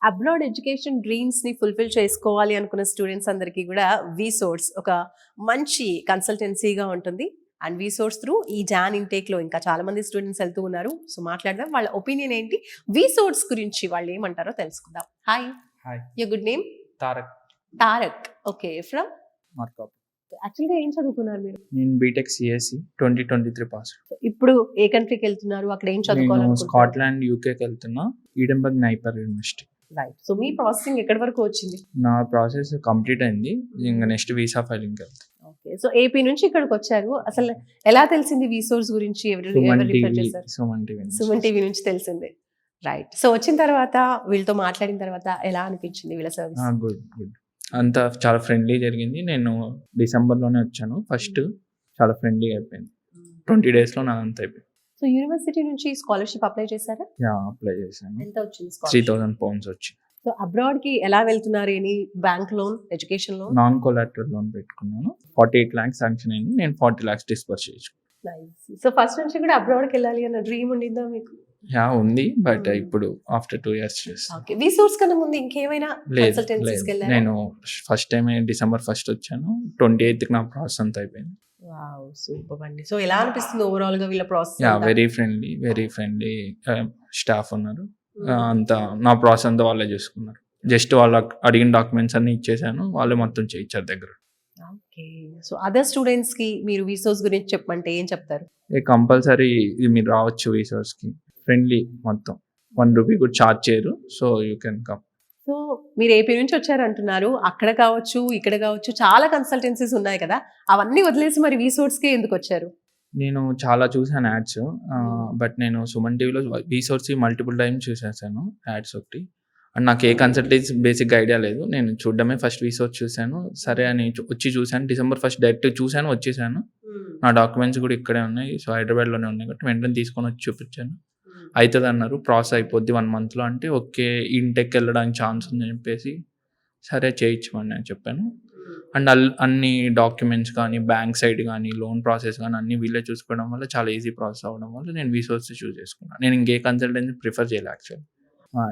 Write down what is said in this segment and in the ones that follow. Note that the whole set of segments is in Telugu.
అబ్రాడ్ ఎడ్యుకేషన్ డ్రీమ్స్ని ఫుల్ఫిల్ చేసుకోవాలి అనుకున్న స్టూడెంట్స్ అందరికీ కూడా వీసోర్స్ ఒక మంచి కన్సల్టెన్సీగా ఉంటుంది. అండ్ వీసోర్స్ త్రూ ఈ జాన్ ఇంటేక్లో ఇంకా చాలా మంది స్టూడెంట్స్ వెళ్తూ ఉన్నారు. సో మాట్లాడదాం, వాళ్ళ ఒపీనియన్ ఏంటి, వీసోర్స్ గురించి వాళ్ళు ఏమంటారో తెలుసుకుందాం. Hi, hi, your good name? Tarak. Tarak. Okay, from Markap. యాక్చువల్గా ఏం చదువుతున్నారు మీరు? నేను బీటెక్ సిఎస్సి 2023 పాస్. ఇప్పుడు ఏ కంట్రీకి వెళ్తున్నారు, అక్కడ ఏం నేను చదువుకోవాలనుకుంటున్నారు? స్కాట్లాండ్, యూకేకి వెళ్తున్నా, ఈడెన్బర్గ్ నైపర్ యూనివర్సిటీ. రైట్. సో మీ ప్రాసెసింగ్ ఎక్కడి వరకు వచ్చింది? నా ప్రాసెస్ కంప్లీట్ అయింది, ఇంకా నెక్స్ట్ వీసా ఫైలింగ్కి వెళ్తాను. ఓకే, సో ఏపీ నుంచి ఇక్కడికి వచ్చారు. అసలు ఎలా తెలిసింది వీసోర్స్ గురించి? ఎవరు రిఫర్ చేశారు? సుమన్ టీవీ నుంచి తెలిసింది. రైట్. సో వచ్చిన తర్వాత వీళ్ళతో మాట్లాడిన తర్వాత ఎలా అనిపించింది వీళ్ళ సర్వీస్? గుడ్ గుడ్, అంతా చాలా ఫ్రెండ్లీ జరిగింది. నేను డిసెంబర్లోనే వచ్చాను ఫస్ట్, చాలా ఫ్రెండ్లీ అయిపోయింది. 20 daysలో నా అంత అయిపోయింది. సో యూనివర్సిటీ నుంచి స్కాలర్షిప్ అప్లై చేశారా? అప్లై చేశాను. ఎంత వచ్చింది? 3000 pounds వచ్చింది. సో అబ్రాడ్ కి ఎలా వెళ్తున్నారు? Any bank loan, education loan? Non collateral loan పెట్టుకున్నాను. 48 lakhs శాంక్షన్ అయింది, నేను 40 lakhs డిస్బర్స్ చేయించుకున్నాను. సో ఫస్ట్ నుంచి కూడా అబ్రాడ్కి వెళ్ళాలి అన్న డ్రీమ్ ఉండిందా మీకు? ఉంది, బట్ ఇప్పుడు ఆఫ్టర్ 2 years చేస్తాను. ఓకే, వీసోర్స్ కన్నా ముందు ఇంకేమైనా కన్సల్టెన్సీస్కి వెళ్ళారా? నేను ఫస్ట్ టైం December 1st వచ్చాను, 28th నా ప్రాసెస్ అంతా అయిపోయింది. వావ్, సూపర్ అండి. సో ఎలా అనిపిస్తుంది ఓవరాల్ గా వీళ్ళ ప్రాసెస్? వెరీ ఫ్రెండ్లీ స్టాఫ్ ఉన్నారు. అంతా నా ప్రాసెస్ అంతా వాళ్ళే చూసుకున్నారు. జస్ట్ వాళ్ళకి అడిగిన డాక్యుమెంట్స్ అన్ని ఇచ్చేసాను, వాళ్ళే మొత్తం చేయించారు దగ్గర. ఓకే, సో అదర్ స్టూడెంట్స్ కి మీరు వీసోర్స్ గురించి చెప్పమంటే ఏం చెప్తారు? కంపల్సరీ మీరు రావచ్చు వీసోర్స్ కి, ఫ్రెండ్లీ, మొత్తం 1 rupee కూడా ఛార్జ్ చేయరు. So you can come. So మీరు ఏపీ నుంచి వచ్చారంటున్నారు, అక్కడ కావచ్చు ఇక్కడ కావచ్చు చాలా కన్సల్టెన్సీస్ ఉన్నాయి కదా, అవన్నీ వదిలేసి మరి వీసోర్స్కే ఎందుకు వచ్చారు? నేను చాలా చూసాను యాడ్స్, బట్ నేను సుమన్ టీవీలో వీసోర్స్ మల్టిపుల్ టైమ్స్ చూసేసాను యాడ్స్ ఒకటి. అండ్ నాకు ఏ కన్సల్టెన్సీ బేసిక్గా ఐడియా లేదు, నేను చూడడమే ఫస్ట్ వీసోర్స్ చూశాను. సరే అని వచ్చి చూశాను, December 1st డైరెక్ట్ చూశాను, వచ్చేసాను. నా డాక్యుమెంట్స్ కూడా ఇక్కడే ఉన్నాయి, సో హైదరాబాద్లోనే ఉన్నాయి కాబట్టి వెంటనే తీసుకొని వచ్చి చూపించాను. అవుతుంది అన్నారు, ప్రాసెస్ అయిపోద్ది 1 monthలో అంటే ఓకే, ఇంటెక్ వెళ్ళడానికి ఛాన్స్ ఉందని చెప్పేసి సరే చేయించమని నేను చెప్పాను. అండ్ అన్ని డాక్యుమెంట్స్ కానీ, బ్యాంక్ సైడ్ కానీ, లోన్ ప్రాసెస్ కానీ అన్నీ వీళ్ళే చూసుకోవడం వల్ల చాలా ఈజీ ప్రాసెస్ అవ్వడం వల్ల నేను వీసోర్స్ చూస్ చేసుకున్నాను. నేను ఇంకే కన్సల్టెన్సీ ప్రిఫర్ చేయలేదు యాక్చువల్.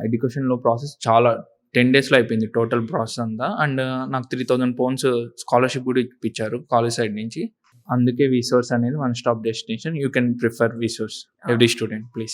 ఎడ్యుకేషన్లో ప్రాసెస్ చాలా 10 daysలో అయిపోయింది టోటల్ ప్రాసెస్ అంతా. అండ్ నాకు 3000 pounds స్కాలర్షిప్ కూడా ఇప్పించారు కాలేజ్ సైడ్ నుంచి. అందుకే వీసోర్స్ అనేది 1 stop destination. You can prefer వీసోర్స్ every student please.